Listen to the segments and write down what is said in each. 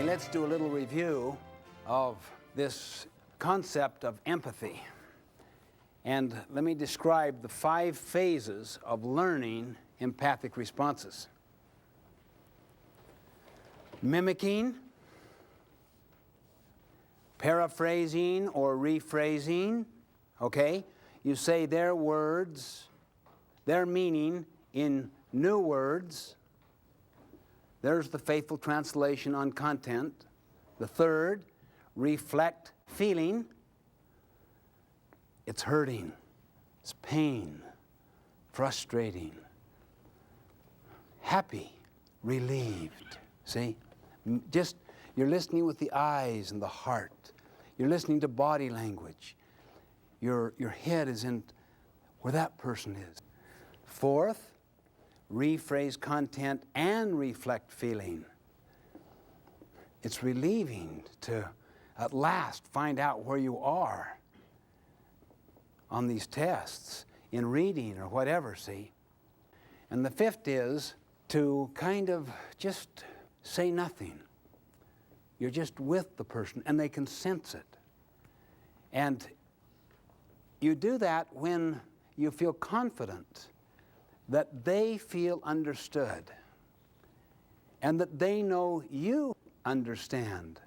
let's do a little review of this concept of empathy. And let me describe the 5 phases of learning empathic responses. Mimicking, paraphrasing or rephrasing, okay? You say their words, their meaning in new words. There's the faithful translation on content. The third, reflect feeling. It's hurting, it's pain, frustrating, happy, relieved. See? Just, you're listening with the eyes and the heart. You're listening to body language. Your head is in where that person is. Fourth, rephrase content and reflect feeling. It's relieving to at last find out where you are on these tests, in reading or whatever, see? And the fifth is to kind of just say nothing. You're just with the person and they can sense it. And you do that when you feel confident that they feel understood and that they know you understand.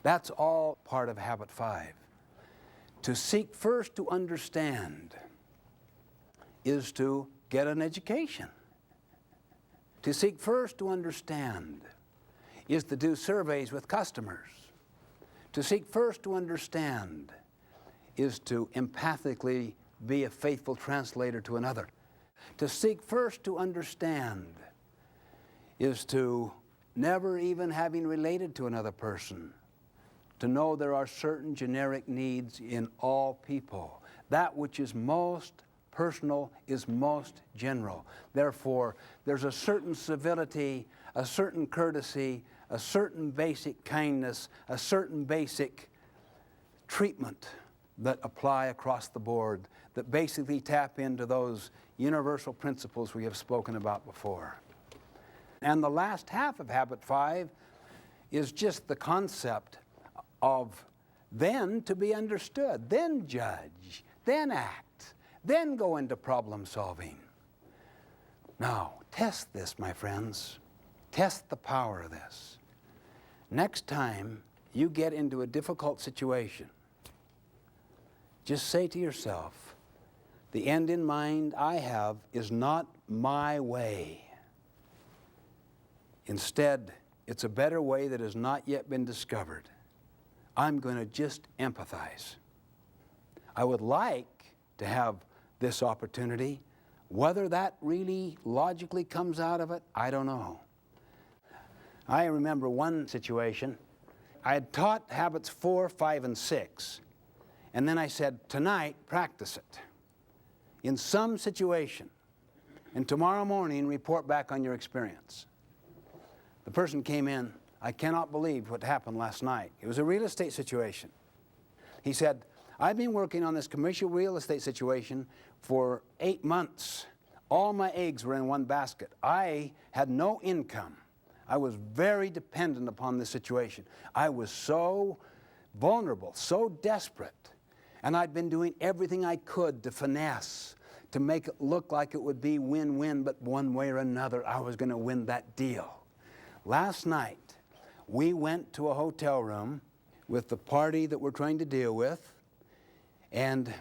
That's all part of habit 5. To seek first to understand is to get an education. To seek first to understand is to do surveys with customers. To seek first to understand is to empathically be a faithful translator to another. To seek first to understand is to, never even having related to another person, to know there are certain generic needs in all people. That which is most personal is most general. Therefore, there's a certain civility, a certain courtesy, a certain basic kindness, a certain basic treatment that apply across the board, that basically tap into those universal principles we have spoken about before. And the last half of habit 5 is just the concept of then to be understood, then judge, then act, then go into problem solving. Now, test this, my friends. Test the power of this. Next time you get into a difficult situation, just say to yourself, the end in mind I have is not my way. Instead, it's a better way that has not yet been discovered. I'm going to just empathize. I would like to have this opportunity. Whether that really logically comes out of it, I don't know. I remember one situation. I had taught habits 4, 5, and 6. And then I said, tonight, practice it in some situation. And tomorrow morning, report back on your experience. The person came in, I cannot believe what happened last night. It was a real estate situation. He said, I've been working on this commercial real estate situation for 8 months. All my eggs were in one basket. I had no income. I was very dependent upon this situation. I was so vulnerable, so desperate. And I'd been doing everything I could to finesse, to make it look like it would be win-win, but one way or another, I was going to win that deal. Last night, we went to a hotel room with the party that we're trying to deal with, and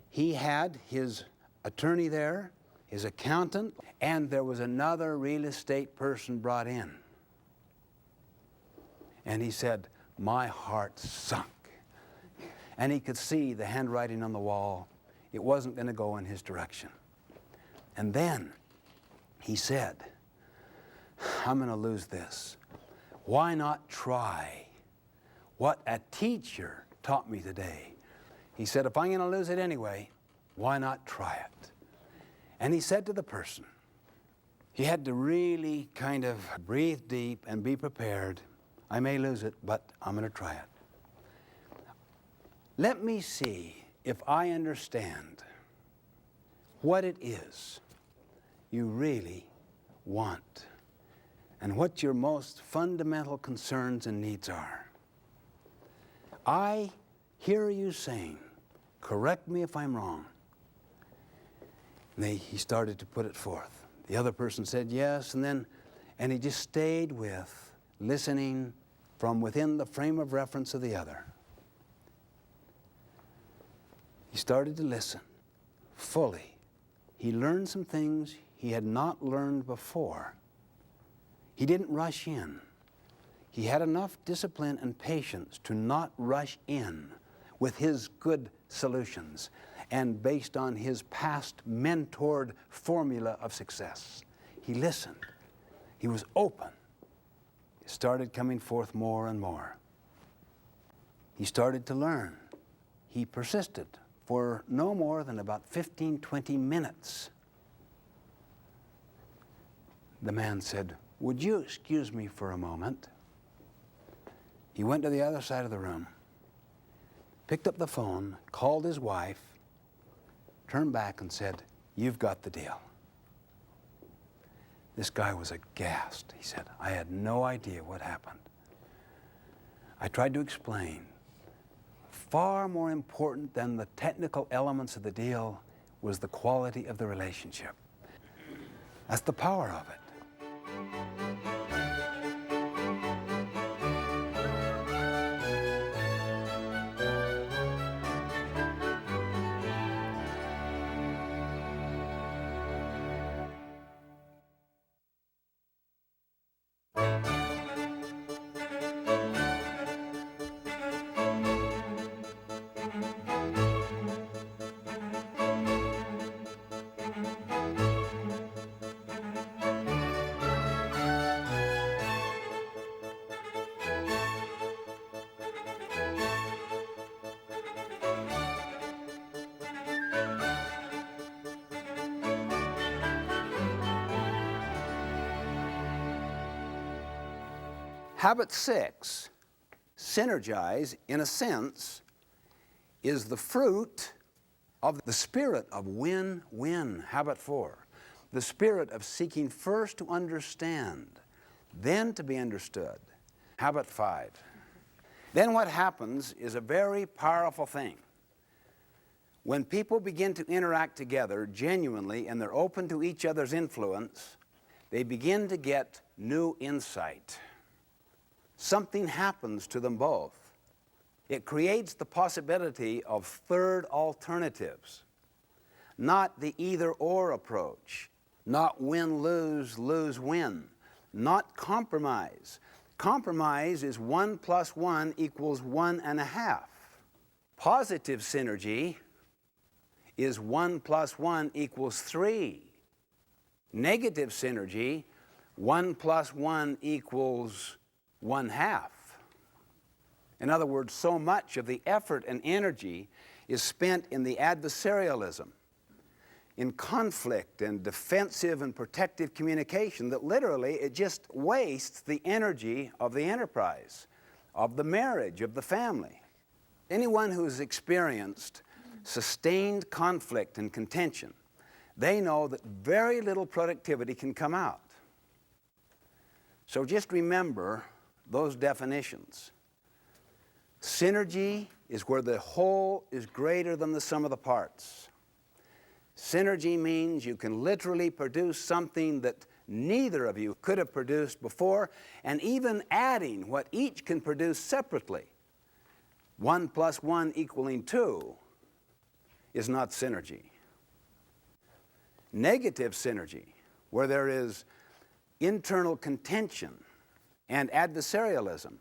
he had his attorney there, his accountant, and there was another real estate person brought in. And he said, my heart sunk. And he could see the handwriting on the wall. It wasn't going to go in his direction. And then he said, I'm going to lose this. Why not try what a teacher taught me today? He said, if I'm going to lose it anyway, why not try it? And he said to the person, he had to really kind of breathe deep and be prepared. I may lose it, but I'm going to try it. Let me see if I understand what it is you really want. and what your most fundamental concerns and needs are. I hear you saying, correct me if I'm wrong. And he started to put it forth. The other person said yes, and he just stayed with listening from within the frame of reference of the other. He started to listen fully. He learned some things he had not learned before. He didn't rush in. He had enough discipline and patience to not rush in with his good solutions and based on his past mentored formula of success. He listened. He was open. It started coming forth more and more. He started to learn. He persisted for no more than about 15, 20 minutes. The man said, "Would you excuse me for a moment?" He went to the other side of the room, picked up the phone, called his wife, turned back and said, "You've got the deal." This guy was aghast. He said, "I had no idea what happened." I tried to explain. Far more important than the technical elements of the deal was the quality of the relationship. That's the power of it. Habit 6, synergize, in a sense, is the fruit of the spirit of win-win. Habit 4, the spirit of seeking first to understand, then to be understood. Habit 5. Then what happens is a very powerful thing. When people begin to interact together genuinely and they're open to each other's influence, they begin to get new insight. Something happens to them both. It creates the possibility of third alternatives, not the either-or approach, not win-lose, lose-win, not compromise. Compromise is 1 + 1 = 1.5. Positive synergy is 1 + 1 = 3. Negative synergy, 1 + 1 = 1/2. In other words, so much of the effort and energy is spent in the adversarialism, in conflict and defensive and protective communication that literally it just wastes the energy of the enterprise, of the marriage, of the family. Anyone who's experienced sustained conflict and contention, they know that very little productivity can come out. So just remember those definitions. Synergy is where the whole is greater than the sum of the parts. Synergy means you can literally produce something that neither of you could have produced before, and even adding what each can produce separately, 1 + 1 = 2, is not synergy. Negative synergy, where there is internal contention and adversarialism,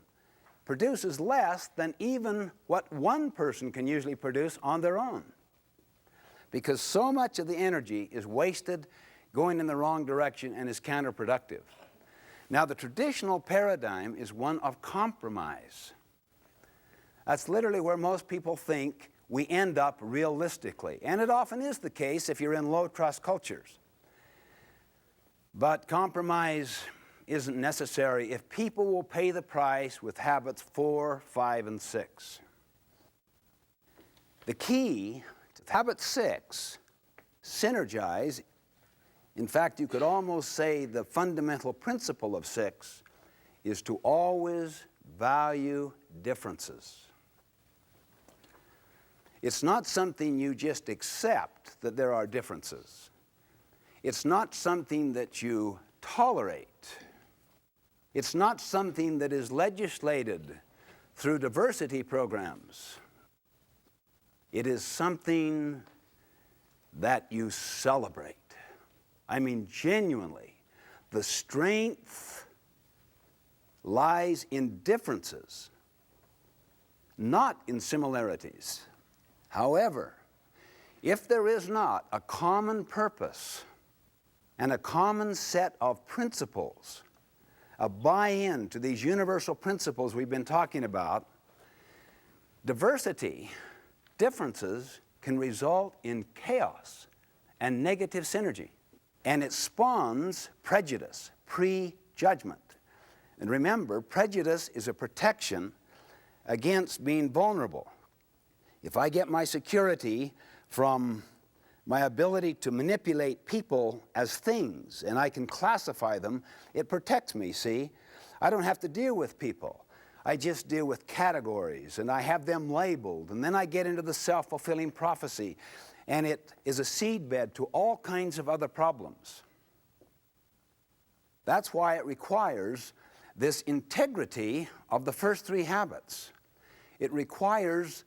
produces less than even what one person can usually produce on their own, because so much of the energy is wasted going in the wrong direction and is counterproductive. Now, the traditional paradigm is one of compromise. That's literally where most people think we end up realistically, and it often is the case if you're in low-trust cultures. But compromise isn't necessary if people will pay the price with habits 4, 5, and 6. The key to habit 6, synergize, In fact, you could almost say the fundamental principle of 6 is to always value differences. It's not something you just accept that there are differences. It's not something that you tolerate. It's not something that is legislated through diversity programs. It is something that you celebrate. I mean, genuinely, the strength lies in differences, not in similarities. However, if there is not a common purpose and a common set of principles, a buy-in to these universal principles we've been talking about, diversity, differences, can result in chaos and negative synergy. And it spawns prejudice, prejudgment. And remember, prejudice is a protection against being vulnerable. If I get my security from my ability to manipulate people as things, and I can classify them, it protects me, see? I don't have to deal with people. I just deal with categories, and I have them labeled, and then I get into the self-fulfilling prophecy, and it is a seedbed to all kinds of other problems. That's why it requires this integrity of the first 3 habits. It requires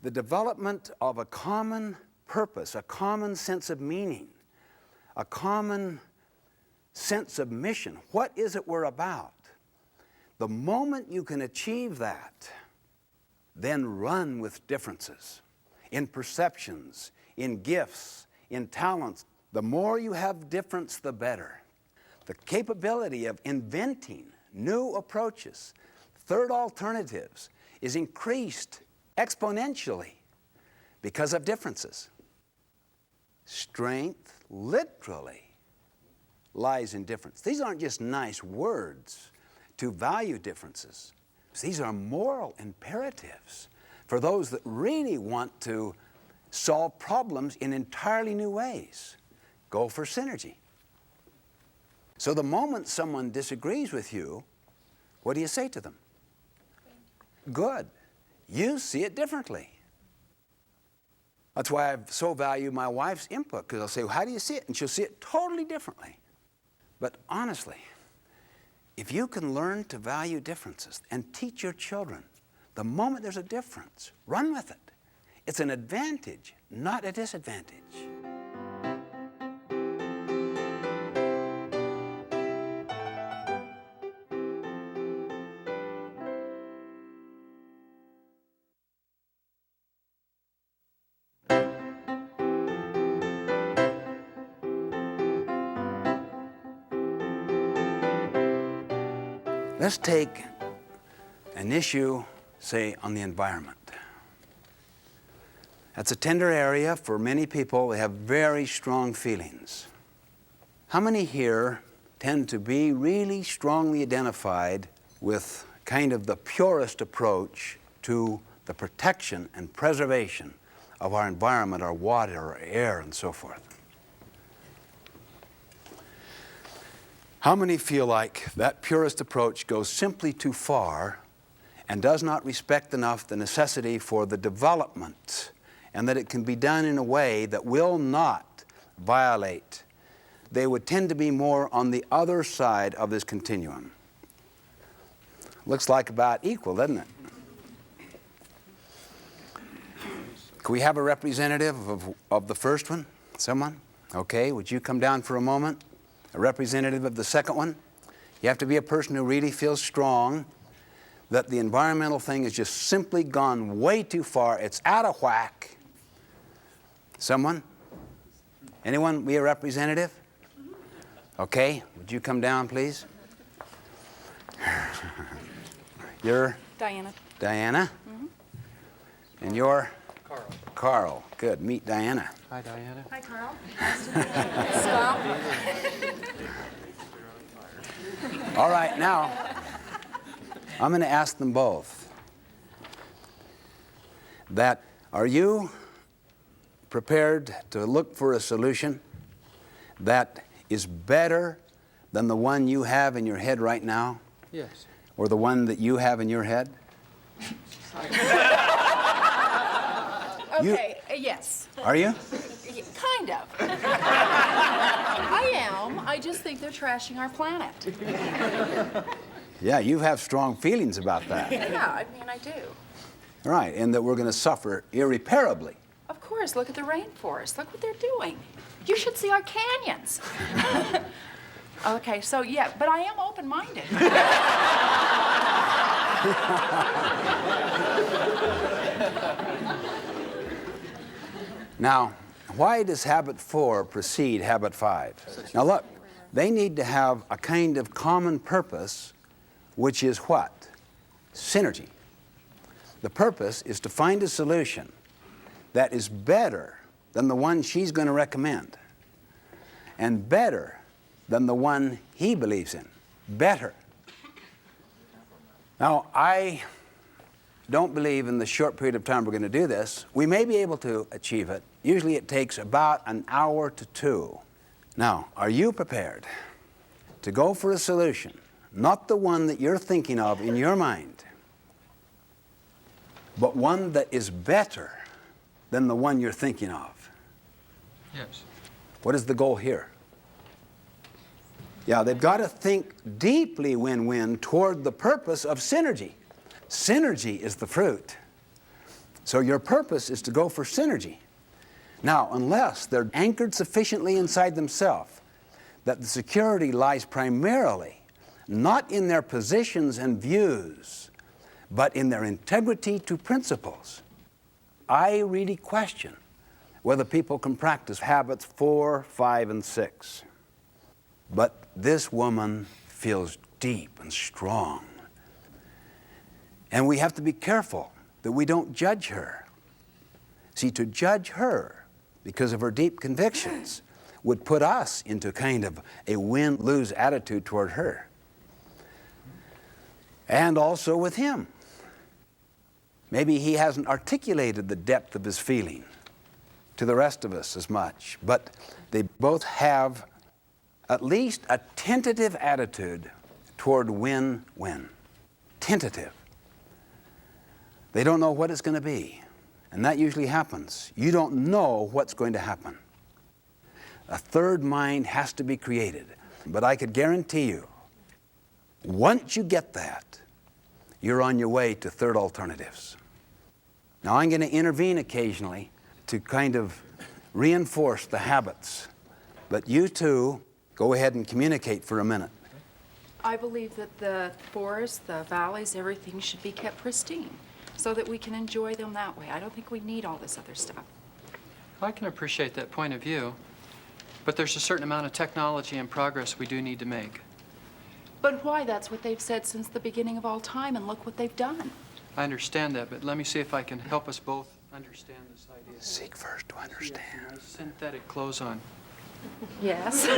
the development of a common purpose, a common sense of meaning, a common sense of mission. What is it we're about? The moment you can achieve that, then run with differences in perceptions, in gifts, in talents. The more you have difference, the better. The capability of inventing new approaches, third alternatives, is increased exponentially because of differences. Strength literally lies in difference. These aren't just nice words to value differences. These are moral imperatives for those that really want to solve problems in entirely new ways. Go for synergy. So the moment someone disagrees with you, what do you say to them? Good. You see it differently. That's why I so value my wife's input, because I'll say, well, how do you see it? And she'll see it totally differently. But honestly, if you can learn to value differences and teach your children, the moment there's a difference, run with it. It's an advantage, not a disadvantage. Let's take an issue, say, on the environment. That's a tender area for many people. They have very strong feelings. How many here tend to be really strongly identified with kind of the purest approach to the protection and preservation of our environment, our water, our air, and so forth? How many feel like that purest approach goes simply too far and does not respect enough the necessity for the development, and that it can be done in a way that will not violate? They would tend to be more on the other side of this continuum. Looks like about equal, doesn't it? Can we have a representative of the first one? Someone? Okay, would you come down for a moment? A representative of the second one? You have to be a person who really feels strong that the environmental thing has just simply gone way too far. It's out of whack. Someone? Anyone be a representative? Okay, would you come down, please? You're? Diana. Diana? Mm-hmm. And you're? Carl. Carl. Good. Meet Diana. Hi, Diana. Hi, Carl. Nice to meet you. All right, now, I'm going to ask them both that, are you prepared to look for a solution that is better than the one you have in your head right now? Yes. Or the one that you have in your head? Okay, yes. Are you? Kind of. I am. I just think they're trashing our planet. Yeah, you have strong feelings about that. Yeah, I mean, I do. Right, and that we're going to suffer irreparably. Of course, look at the rainforest. Look what they're doing. You should see our canyons. Okay, so yeah, but I am open-minded. Now, why does habit 4 precede habit 5? Now look, they need to have a kind of common purpose, which is what? Synergy. The purpose is to find a solution that is better than the one she's going to recommend, and better than the one he believes in. Better. Now, I don't believe in the short period of time we're going to do this. We may be able to achieve it. Usually it takes about an hour to 2. Now, are you prepared to go for a solution, not the one that you're thinking of in your mind, but one that is better than the one you're thinking of? Yes. What is the goal here? Yeah, they've got to think deeply win-win toward the purpose of synergy. Synergy is the fruit. So your purpose is to go for synergy. Now, unless they're anchored sufficiently inside themselves that the security lies primarily not in their positions and views, but in their integrity to principles, I really question whether people can practice habits 4, 5, and 6. But this woman feels deep and strong. And we have to be careful that we don't judge her. See, to judge her because of her deep convictions would put us into kind of a win-lose attitude toward her. And also with him. Maybe he hasn't articulated the depth of his feeling to the rest of us as much, but they both have at least a tentative attitude toward win-win. Tentative. They don't know what it's going to be, and that usually happens. You don't know what's going to happen. A third mind has to be created, but I could guarantee you, once you get that, you're on your way to third alternatives. Now, I'm going to intervene occasionally to kind of reinforce the habits, but you two go ahead and communicate for a minute. I believe that the forests, the valleys, everything should be kept pristine so that we can enjoy them that way. I don't think we need all this other stuff. I can appreciate that point of view, but there's a certain amount of technology and progress we do need to make. But why? That's what they've said since the beginning of all time, and look what they've done. I understand that, but let me see if I can help us both understand this idea. Seek first to understand. Nice synthetic clothes on. Yes. This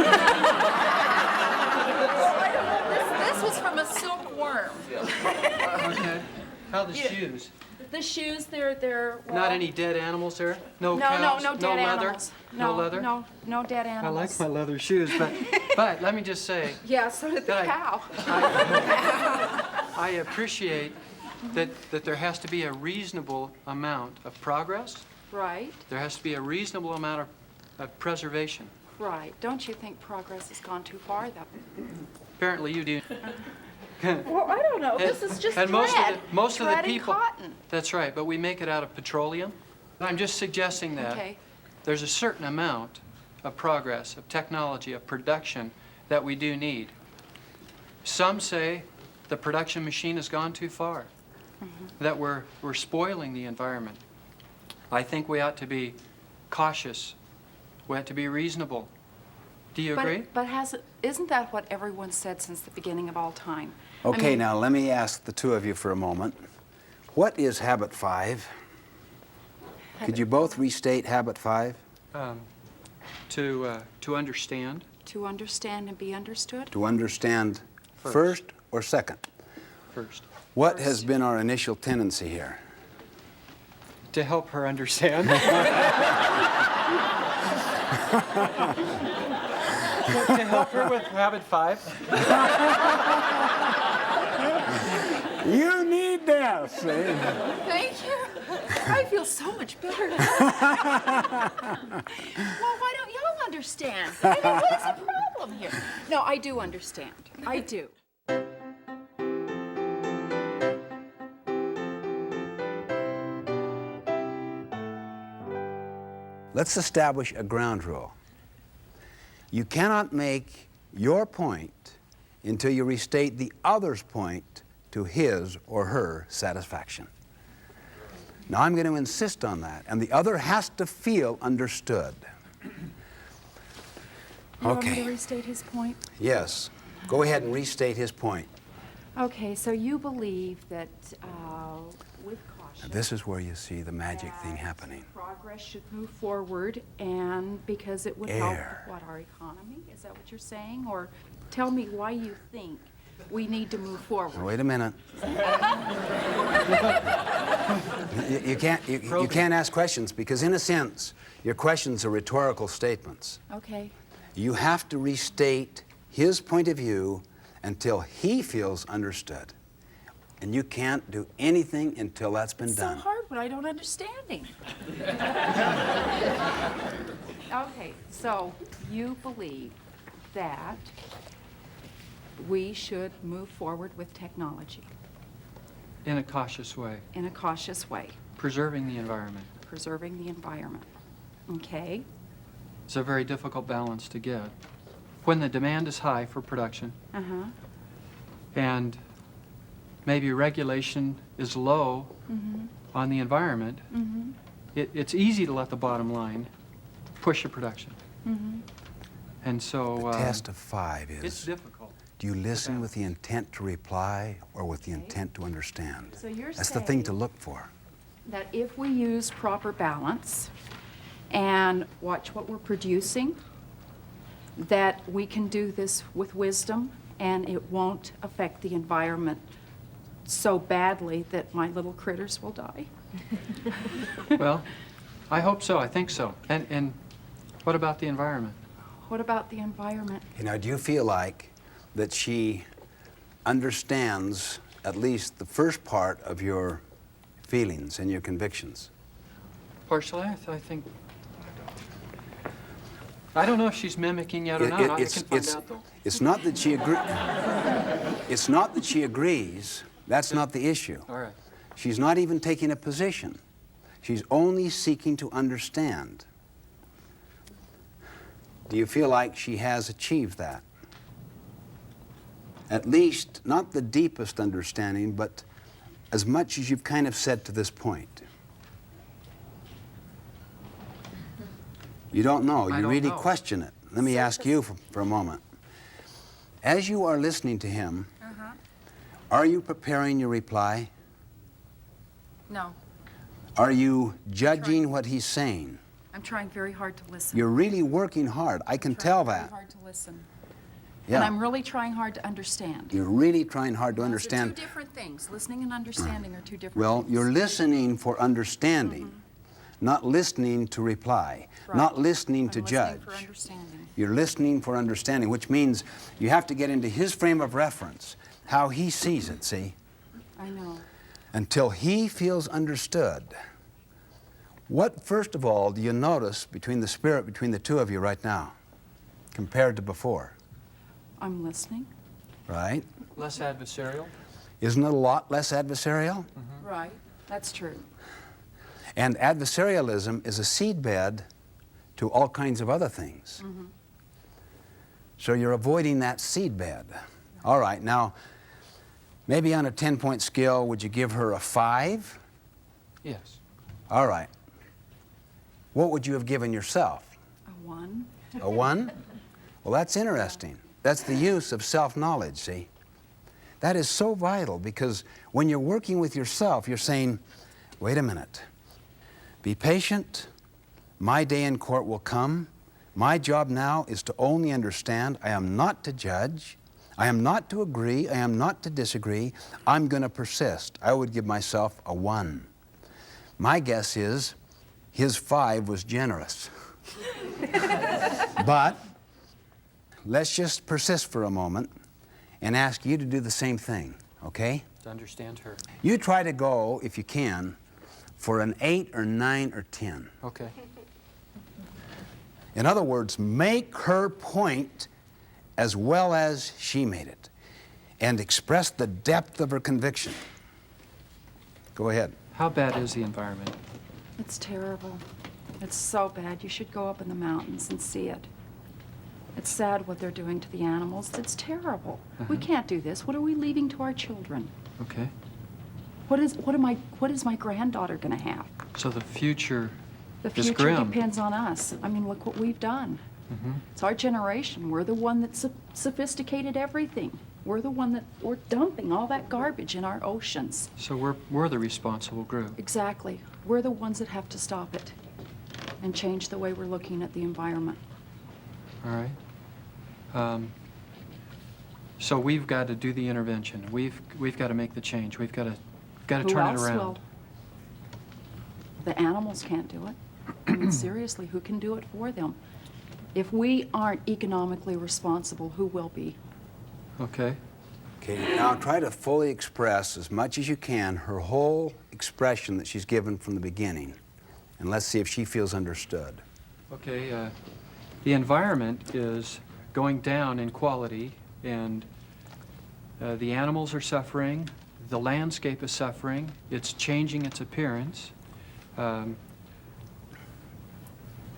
was from a silkworm. Okay. How are the Yeah. shoes? The shoes, they're well, Not any dead animals there? No no, cows? no dead no leather? animals. No leather? No dead I animals. like my leather shoes, but let me just say, Yeah, so did the That cow. I appreciate that there has to be a reasonable amount of progress. Right, There has to be a reasonable amount of preservation. right. Don't you think progress has gone too far, though? Apparently you do. Well, I don't know. This is just And most of the thread and people. cotton. That's right, but we make it out of petroleum. I'm just suggesting that Okay. there's a certain amount of progress, of technology, of production that we do need. Some say the production machine has gone too far, that we're spoiling the environment. I think we ought to be cautious. We ought to be reasonable. Do you agree? But isn't that what everyone said since the beginning of all time? I Okay, mean, now let me ask the two of you for a moment. What is habit 5? Could you both restate habit 5? To understand. to understand and be understood? To understand first or second? First. What has been our initial tendency here? To help her understand. To help her with habit 5? You need this. See? Thank you. I feel so much better now. Well, why don't y'all understand? I mean, what is the problem here? No, I do understand. I do. Let's establish a ground rule. You cannot make your point until you restate the other's point to his or her satisfaction. Now I'm going to insist on that, and the other has to feel understood. You want me Okay. to restate his point? Yes. Go ahead and restate his point. Okay, so you believe that with caution, Now, this is where you see the magic thing that happening. progress should move forward, and because it would Air. help our economy. Is that what you're saying? Or tell me why you think we need to move forward. Now, wait a minute. You can't ask questions because, in a sense, your questions are rhetorical statements. Okay. You have to restate his point of view until he feels understood. And you can't do anything until that's been It's done. so hard when I don't understand him. Okay, so you believe that we should move forward with technology In a cautious way, in a cautious way, preserving the environment. preserving the environment. Okay? It's a very difficult balance to get. When the demand is high for production Uh-huh. and maybe regulation is low on the environment, it's easy to let the bottom line push your production. And so The test of 5 it's is, difficult. do you listen with the intent to reply or with the intent to understand? So you're That's the thing to saying look for. that if we use proper balance and watch what we're producing, that we can do this with wisdom and it won't affect the environment so badly that my little critters will die? Well, I hope so. I think so. And what about the environment? What about the environment? You know, do you feel like that she understands at least the first part of your feelings and your convictions? Partially, I think. I don't know if she's mimicking yet or not. I can find out though. It's not that she It's not that she agrees. That's not the issue. All right. She's not even taking a position. She's only seeking to understand. Do you feel like she has achieved that? At least, not the deepest understanding, but as much as you've kind of said to this point. You don't know. I You don't really know. question it. Let me ask you for a moment. As you are listening to him, are you preparing your reply? No, Are you judging what he's saying? I'm trying very hard to listen. You're really working hard. I can tell that. Very hard to listen. Yeah. And I'm really trying hard to understand. You're really trying hard to Those are understand. two different things. Listening and understanding are two different Well, things. you're listening for understanding, not listening to reply, Right. not listening I'm to listening judge. for understanding. You're listening for understanding, which means you have to get into his frame of reference, how he sees it, see? I know. Until he feels understood. What, first of all, do you notice between the spirit between the two of you right now, compared to before? I'm listening. Right? Less adversarial. Isn't it a lot less adversarial? Right. That's true. And adversarialism is a seedbed to all kinds of other things. So you're avoiding that seedbed. All right, now, maybe on a 10-point scale, would you give her a 5? Yes. All right. What would you have given yourself? A 1. A 1? Well, that's interesting. That's the use of self-knowledge, see? That is so vital because when you're working with yourself, you're saying, wait a minute, be patient, my day in court will come. My job now is to only understand. I am not to judge. I am not to agree. I am not to disagree. I'm going to persist. I would give myself a 1. My guess is his 5 was generous. But let's just persist for a moment and ask you to do the same thing, okay? To understand her. You try to go, if you can, for an 8 or 9 or 10. Okay. In other words, make her point as well as she made it, and express the depth of her conviction. Go ahead. How bad is the environment? It's terrible. It's so bad. You should go up in the mountains and see it. It's sad what they're doing to the animals. It's terrible. We can't do this. What are we leaving to our children? Okay. What is my granddaughter going to have? So the future The is future grim. depends on us. I mean, look what we've done. It's our generation. We're the one that sophisticated everything. We're the one that we're dumping all that garbage in our oceans. So we're the responsible group. Exactly. We're the ones that have to stop it and change the way we're looking at the environment. All right. So we've got to do the intervention. We've got to make the change. We've got to Who turn else it around. will? The animals can't do it. I mean, seriously, who can do it for them? If we aren't economically responsible, who will be? Okay. Okay, now try to fully express as much as you can her whole expression that she's given from the beginning. And let's see if she feels understood. Okay. The environment is going down in quality, and the animals are suffering. The landscape is suffering. It's changing its appearance.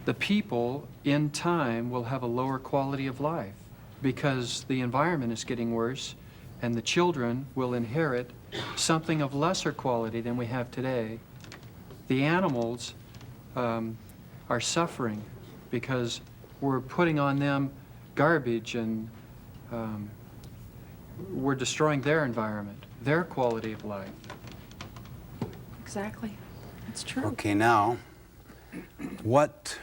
The people, in time, will have a lower quality of life because the environment is getting worse, and the children will inherit something of lesser quality than we have today. The animals are suffering because we're putting on them garbage, and we're destroying their environment, their quality of life. Exactly. It's true. Okay, now, what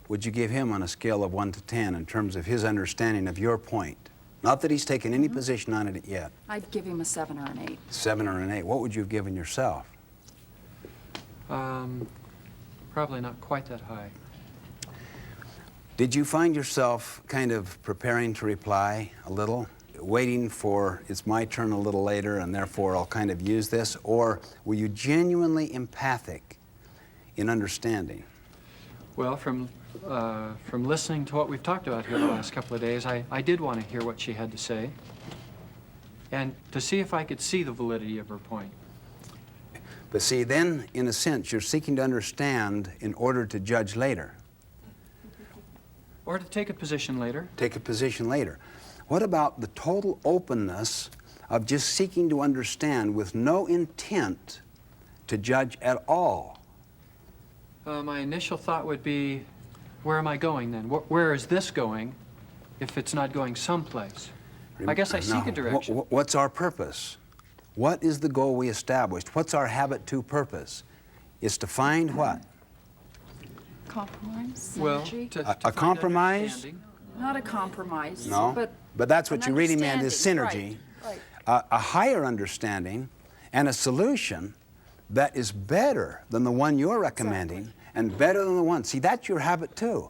would you give him on a scale of 1 to 10 in terms of his understanding of your point? Not that he's taken any position on it yet. I'd give him a 7 or an 8. 7 or an 8. What would you have given yourself? Probably not quite that high. Did you find yourself kind of preparing to reply a little? Waiting for it's my turn a little later and therefore I'll kind of use this? Or were you genuinely empathic in understanding? Well, from listening to what we've talked about here the last couple of days, I did want to hear what she had to say and to see if I could see the validity of her point. But see, then, in a sense, you're seeking to understand in order to judge later. Or to take a position later. Take a position later. What about the total openness of just seeking to understand with no intent to judge at all? My initial thought would be, where am I going then? Where is this going if it's not going someplace? I guess I seek a direction. What's our purpose? What is the goal we established? What's our habit to purpose? Is to find what? Compromise? Well, Synergy? to A find compromise? understanding. Not a compromise. No, but that's what an you really meant is synergy. understanding, right. A higher understanding and a solution that is better than the one you're recommending and better than the one. See, that's your habit too.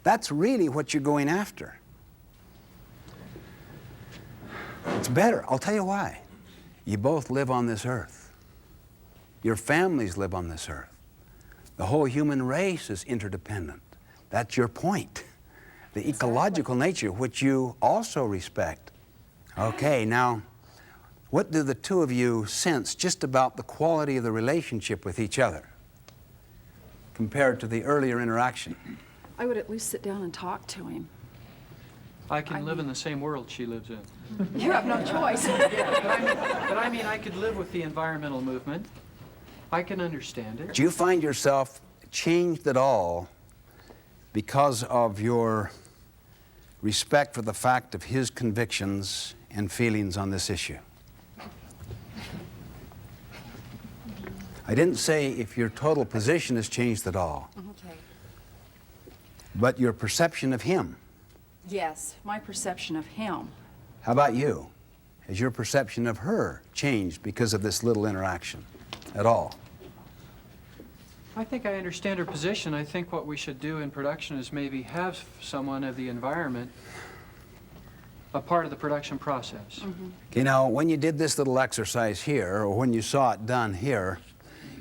That's really what you're going after. It's better. I'll tell you why. You both live on this earth. Your families live on this earth. The whole human race is interdependent. That's your point. The ecological nature, which you also respect. Okay, now, what do the two of you sense just about the quality of the relationship with each other compared to the earlier interaction? I would at least sit down and talk to him. I can live in the same world she lives in. You have no choice. But I mean, I could live with the environmental movement. I can understand it. Do you find yourself changed at all because of your respect for the fact of his convictions and feelings on this issue? I didn't say if your total position has changed at all, Okay. but your perception of him. Yes, my perception of him. How about you? Has your perception of her changed because of this little interaction at all? I think I understand her position. I think what we should do in production is maybe have someone of the environment a part of the production process. You know, when you did this little exercise here, or when you saw it done here,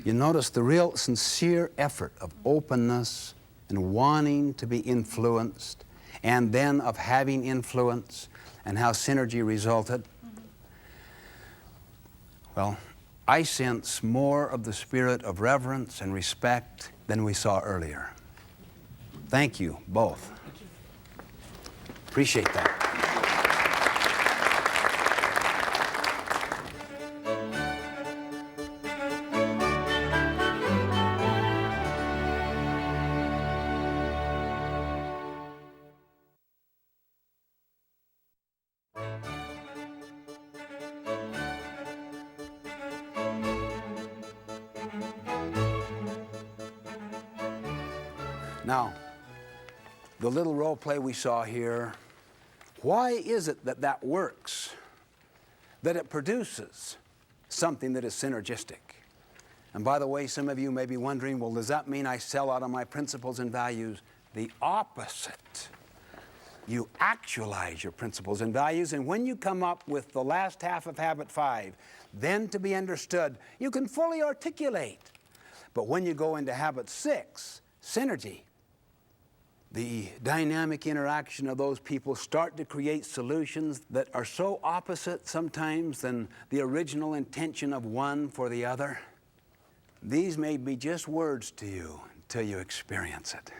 you notice the real sincere effort of openness and wanting to be influenced, and then of having influence, and how synergy resulted. Well, I sense more of the spirit of reverence and respect than we saw earlier. Thank you both. Appreciate that. Now, the little role play we saw here, why is it that that works? That it produces something that is synergistic? And by the way, some of you may be wondering, well, does that mean I sell out of my principles and values? The opposite. You actualize your principles and values, and when you come up with the last half of Habit 5, then to be understood, you can fully articulate. But when you go into Habit 6, synergy, the dynamic interaction of those people start to create solutions that are so opposite sometimes than the original intention of one for the other. These may be just words to you until you experience it.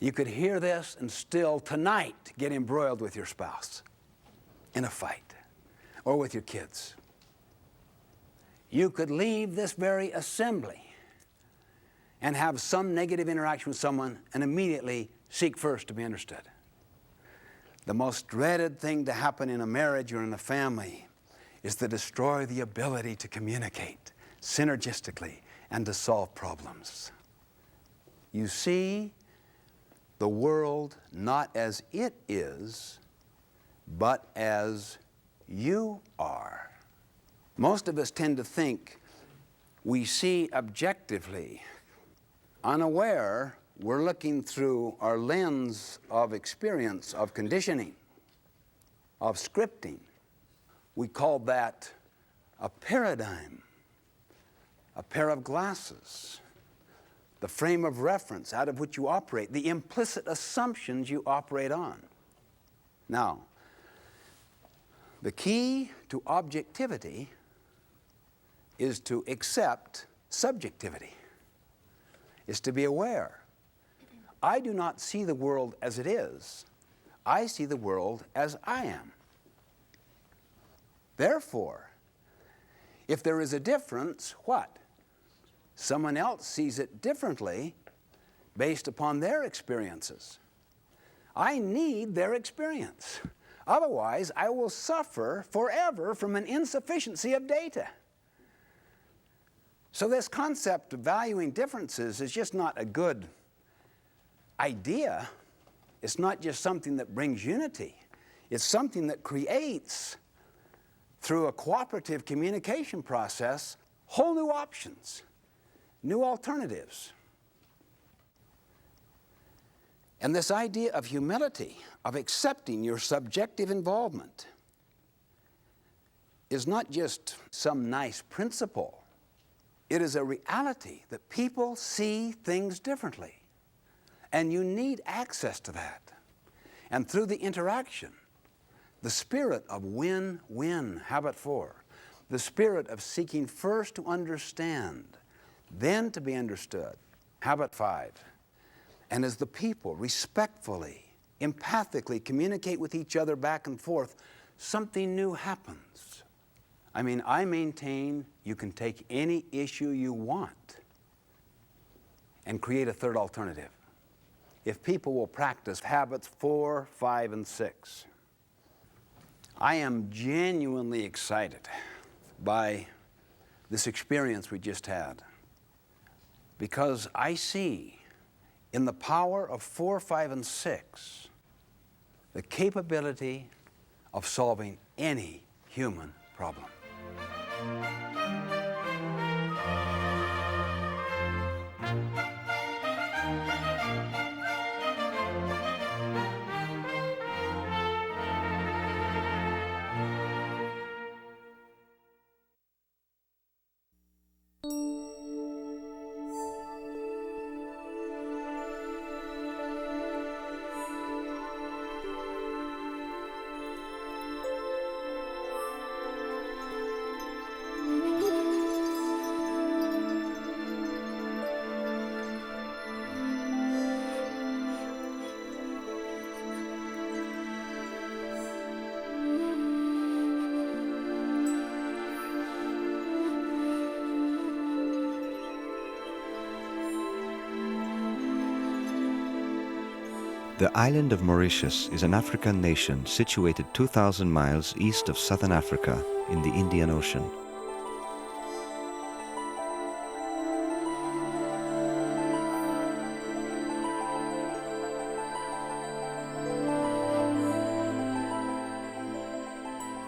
You could hear this and still tonight get embroiled with your spouse in a fight, or with your kids. You could leave this very assembly and have some negative interaction with someone and immediately seek first to be understood. The most dreaded thing to happen in a marriage or in a family is to destroy the ability to communicate synergistically and to solve problems. You see the world not as it is, but as you are. Most of us tend to think we see objectively. Unaware, we're looking through our lens of experience, of conditioning, of scripting. We call that a paradigm, a pair of glasses, the frame of reference out of which you operate, the implicit assumptions you operate on. Now, the key to objectivity is to accept subjectivity, is to be aware. I do not see the world as it is. I see the world as I am. Therefore, if there is a difference, what? Someone else sees it differently based upon their experiences. I need their experience. Otherwise, I will suffer forever from an insufficiency of data. So this concept of valuing differences is just not a good idea. It's not just something that brings unity. It's something that creates, through a cooperative communication process, whole new options, new alternatives. And this idea of humility, of accepting your subjective involvement, is not just some nice principle. It is a reality that people see things differently. And you need access to that. And through the interaction, the spirit of win-win, Habit 4, the spirit of seeking first to understand, then to be understood, Habit 5. And as the people respectfully, empathically communicate with each other back and forth, something new happens. I mean, I maintain you can take any issue you want and create a third alternative if people will practice Habits 4, 5, and 6. I am genuinely excited by this experience we just had, because I see in the power of 4, 5, and 6 the capability of solving any human problem. The island of Mauritius is an African nation situated 2,000 miles east of southern Africa in the Indian Ocean.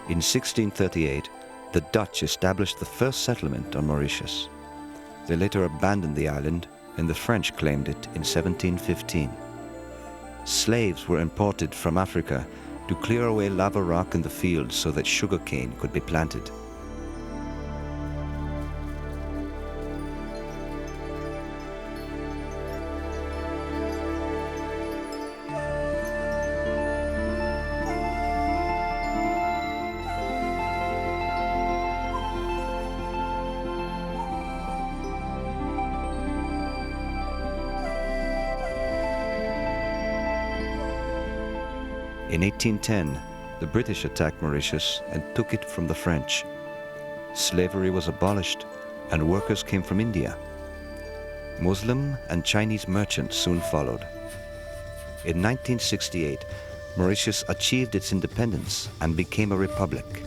In 1638, the Dutch established the first settlement on Mauritius. They later abandoned the island and the French claimed it in 1715. Slaves were imported from Africa to clear away lava rock in the fields so that sugarcane could be planted. In 1810, the British attacked Mauritius and took it from the French. Slavery was abolished and workers came from India. Muslim and Chinese merchants soon followed. In 1968, Mauritius achieved its independence and became a republic.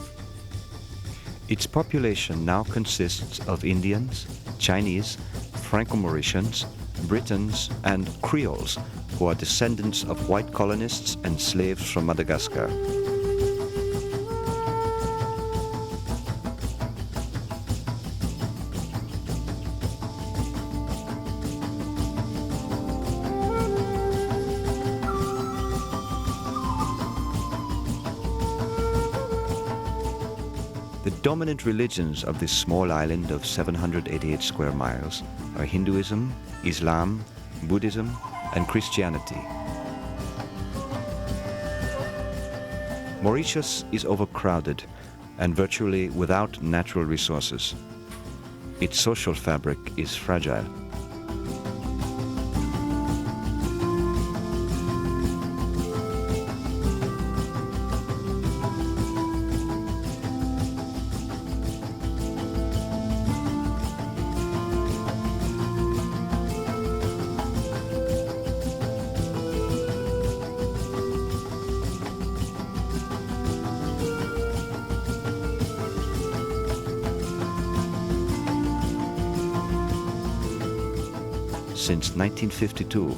Its population now consists of Indians, Chinese, Franco-Mauritians, Britons, and Creoles, who are descendants of white colonists and slaves from Madagascar. The dominant religions of this small island of 788 square miles are Hinduism, Islam, Buddhism, and Christianity. Mauritius is overcrowded and virtually without natural resources. Its social fabric is fragile. Since 1952,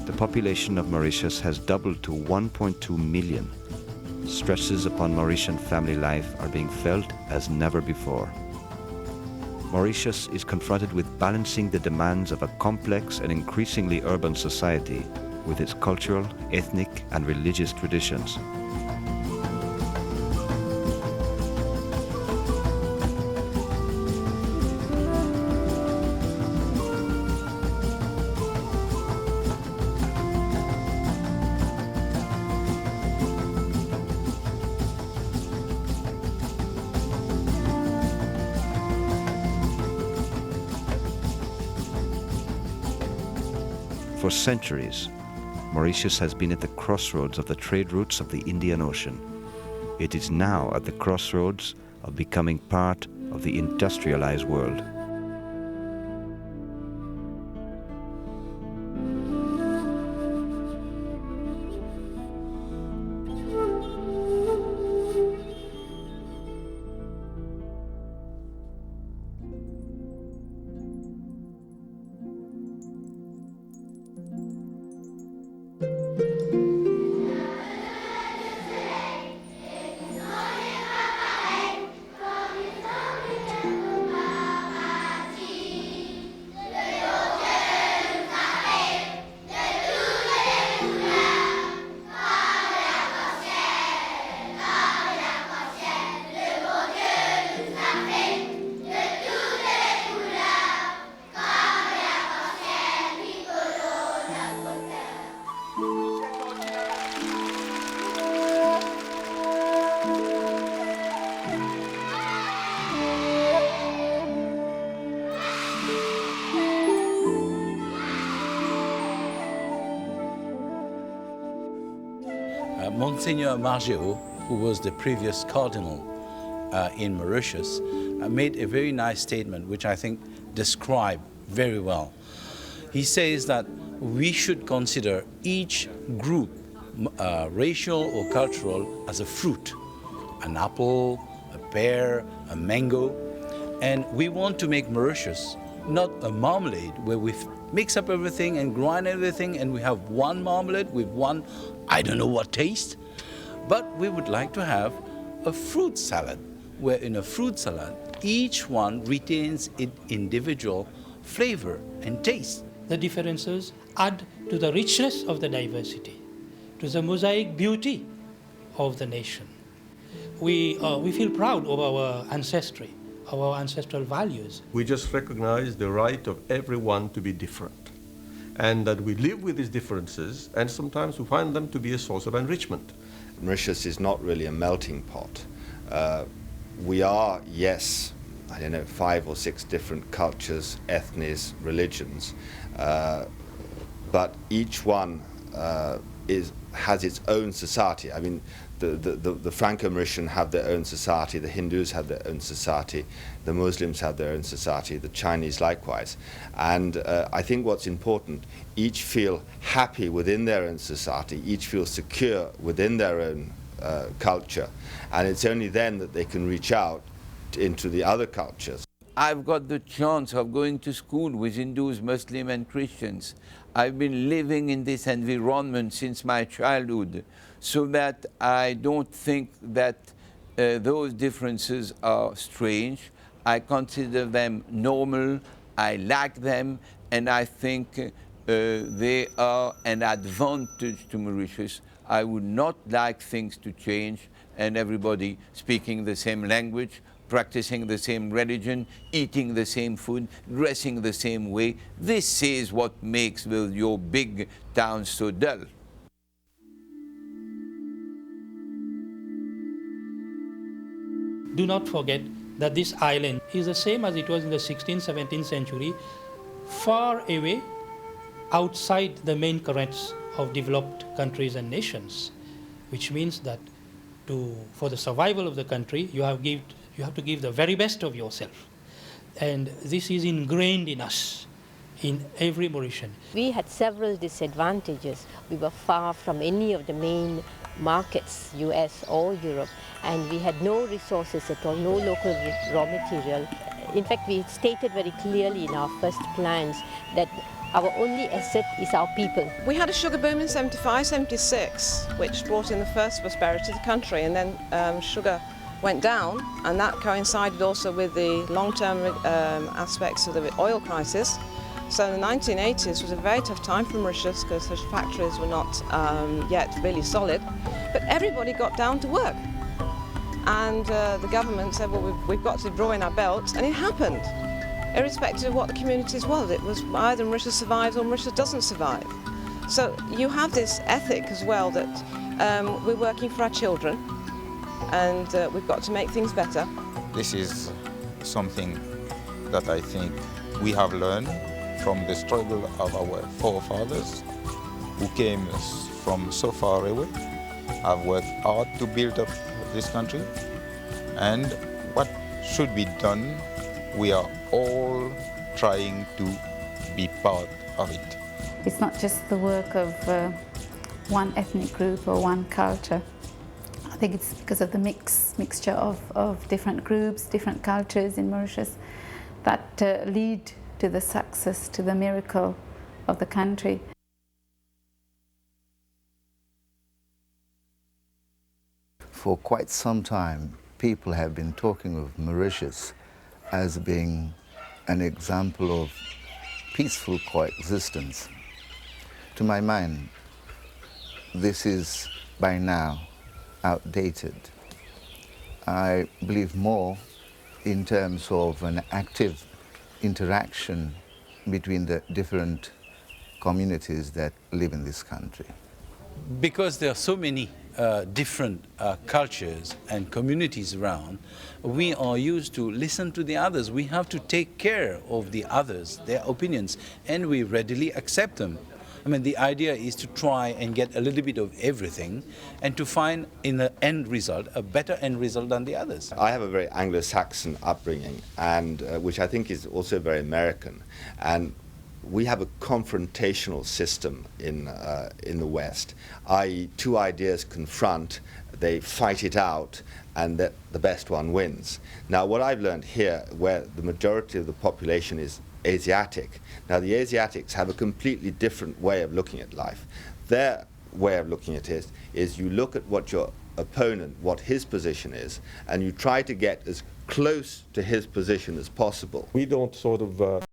the population of Mauritius has doubled to 1.2 million. Stresses upon Mauritian family life are being felt as never before. Mauritius is confronted with balancing the demands of a complex and increasingly urban society with its cultural, ethnic, and religious traditions. For centuries, Mauritius has been at the crossroads of the trade routes of the Indian Ocean. It is now at the crossroads of becoming part of the industrialized world. Monsignor Margeau, who was the previous cardinal in Mauritius, made a very nice statement which I think described very well. He says that we should consider each group, racial or cultural, as a fruit, an apple, a pear, a mango. And we want to make Mauritius not a marmalade where we mix up everything and grind everything and we have one marmalade with one, I don't know what taste, but we would like to have a fruit salad, where in a fruit salad, each one retains its individual flavor and taste. The differences add to the richness of the diversity, to the mosaic beauty of the nation. We feel proud of our ancestry, of our ancestral values. We just recognize the right of everyone to be different, and that we live with these differences, and sometimes we find them to be a source of enrichment. Mauritius is not really a melting pot. We are, yes, I don't know, 5 or 6 different cultures, ethnies, religions, but each one has its own society. I mean, the Franco-Mauritian have their own society, the Hindus have their own society, the Muslims have their own society, the Chinese likewise. And I think what's important, each feel happy within their own society, each feel secure within their own culture, and it's only then that they can reach out into the other cultures. I've got the chance of going to school with Hindus, Muslims and Christians. I've been living in this environment since my childhood, so that I don't think that those differences are strange. I consider them normal, I like them, and I think they are an advantage to Mauritius. I would not like things to change and everybody speaking the same language, practicing the same religion, eating the same food, dressing the same way. This is what makes your big towns so dull. Do not forget that this island is the same as it was in the 16th, 17th century, far away outside the main currents of developed countries and nations, which means that for the survival of the country, you have to give the very best of yourself. And this is ingrained in us, in every Mauritian. We had several disadvantages. We were far from any of the main markets, US or Europe, and we had no resources at all, no local raw material. In fact, we stated very clearly in our first plans that our only asset is our people. We had a sugar boom in 75, 76, which brought in the first prosperity to the country, and then sugar went down, and that coincided also with the long-term aspects of the oil crisis. So the 1980s was a very tough time for Mauritius because the factories were not yet really solid, but everybody got down to work. And the government said, well, we've got to draw in our belts, and it happened. Irrespective of what the communities was, it was either Mauritius survives or Mauritius doesn't survive. So you have this ethic as well that we're working for our children, and we've got to make things better. This is something that I think we have learned from the struggle of our forefathers who came from so far away, have worked hard to build up this country, and what should be done, we are all trying to be part of it. It's not just the work of one ethnic group or one culture. I think it's because of the mixture of different groups, different cultures in Mauritius that lead to the success, to the miracle of the country. For quite some time, people have been talking of Mauritius as being an example of peaceful coexistence. To my mind, this is by now outdated. I believe more in terms of an active interaction between the different communities that live in this country. Because there are so many different cultures and communities around, we are used to listen to the others. We have to take care of the others, their opinions, and we readily accept them. I mean, the idea is to try and get a little bit of everything and to find in the end result a better end result than the others. I have a very Anglo-Saxon upbringing, and which I think is also very American. And we have a confrontational system in the West, i.e. two ideas confront, they fight it out, and that the best one wins. Now what I've learned here, where the majority of the population is Asiatic, now the Asiatics have a completely different way of looking at life. Their way of looking at it is you look at what your opponent, what his position is, and you try to get as close to his position as possible. We don't sort of